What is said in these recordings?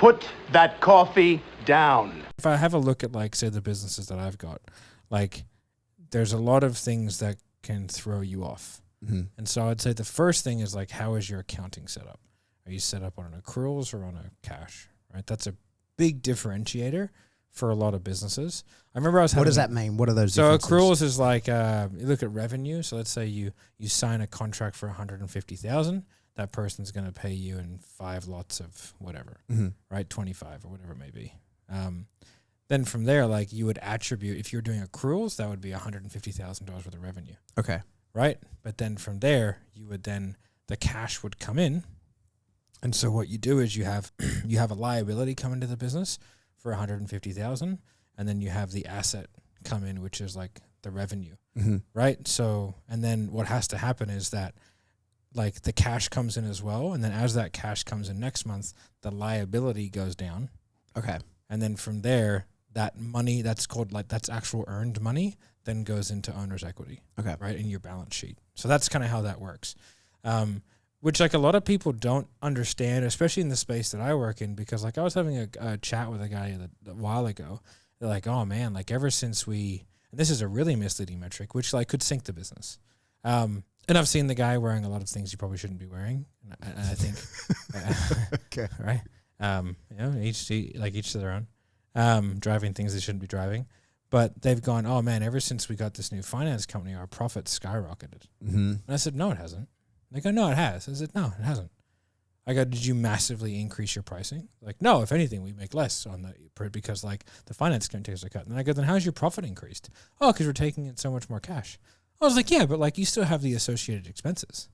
Put that coffee down. If I have a look at, like, say, the businesses that I've got, like, there's a lot of things that can throw you off. Mm-hmm. And so I'd say the first thing is, like, how is your accounting set up? Are you set up on an accruals or on a cash, right? That's a big differentiator for a lot of businesses. I remember I was having... What does that mean? What are those So differences? accruals is like, you look at revenue. So let's say you sign a contract for $150,000. That person's going to pay you in 5 lots of whatever, right? 25 or whatever it may be. Then from there, like, you would attribute, if you're doing accruals, that would be $150,000 worth of revenue. Okay. Right? But then from there, you would then, the cash would come in. And so what you do is you have a liability come into the business for $150,000, and then you have the asset come in, which is like the revenue, right? So, and then what has to happen is that, like, the cash comes in as well, and then as that cash comes in next month, the liability goes down. Okay. And then from there, that money that's called, like, that's actual earned money then goes into owner's equity. Okay. Right, in your balance sheet. So that's kind of how that works. Which, like, a lot of people don't understand, especially in the space that I work in, because, like, I was having a chat with a guy a while ago. They're like, oh man, like, ever since and this is a really misleading metric, which, like, could sink the business. And I've seen the guy wearing a lot of things you probably shouldn't be wearing. And I think, okay. Right. You know, each to their own, driving things they shouldn't be driving. But they've gone, oh man, ever since we got this new finance company, our profits skyrocketed. And I said, no, it hasn't. They go, no, it has. I said, no, it hasn't. I go, did you massively increase your pricing? Like, no, if anything, we make less on because, like, the finance company takes a cut. And then I go, then how's your profit increased? Oh, because we're taking in so much more cash. I was like, yeah, but, like, you still have the associated expenses.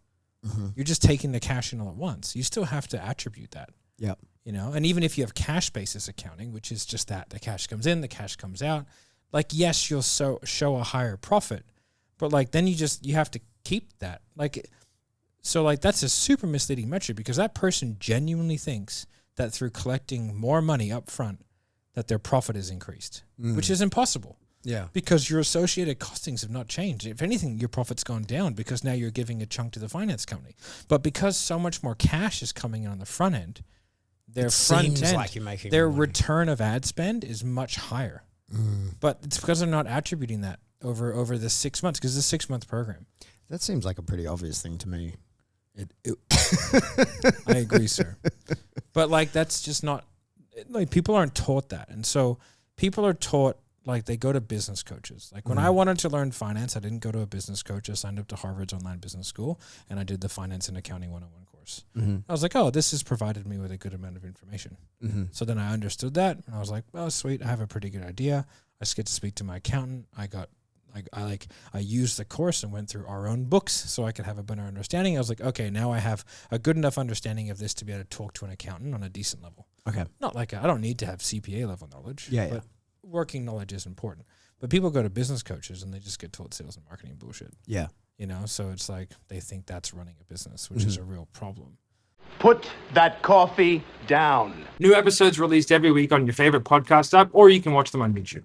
You're just taking the cash in all at once. You still have to attribute that. Yep. You know, and even if you have cash basis accounting, which is just that the cash comes in, the cash comes out, like, yes, you'll show a higher profit, but, like, then you have to keep that. Like, so, like, that's a super misleading metric, because that person genuinely thinks that through collecting more money up front that their profit is increased, which is impossible. Yeah. Because your associated costings have not changed. If anything, your profit's gone down because now you're giving a chunk to the finance company. But because so much more cash is coming in on the front end, their front end, like you're making their more money. return of ad spend is much higher. But it's because they're not attributing that over the 6 months, because it's a 6-month program. That seems like a pretty obvious thing to me. I agree, sir. But, like, that's just not, like, people aren't taught that. And so people are taught, like, they go to business coaches. Like, when I wanted to learn finance, I didn't go to a business coach. I signed up to Harvard's online business school, and I did the finance and accounting 101 course. I was like, oh, this has provided me with a good amount of information. So then I understood that, and I was like, oh, sweet, I have a pretty good idea. I just get to speak to my accountant. I used the course and went through our own books so I could have a better understanding. I was like, okay, now I have a good enough understanding of this to be able to talk to an accountant on a decent level. Okay. Not like I don't need to have CPA level knowledge. But working knowledge is important. But people go to business coaches and they just get told sales and marketing bullshit. Yeah. You know, so it's like they think that's running a business, which is a real problem. Put that coffee down. New episodes released every week on your favorite podcast app, or you can watch them on YouTube.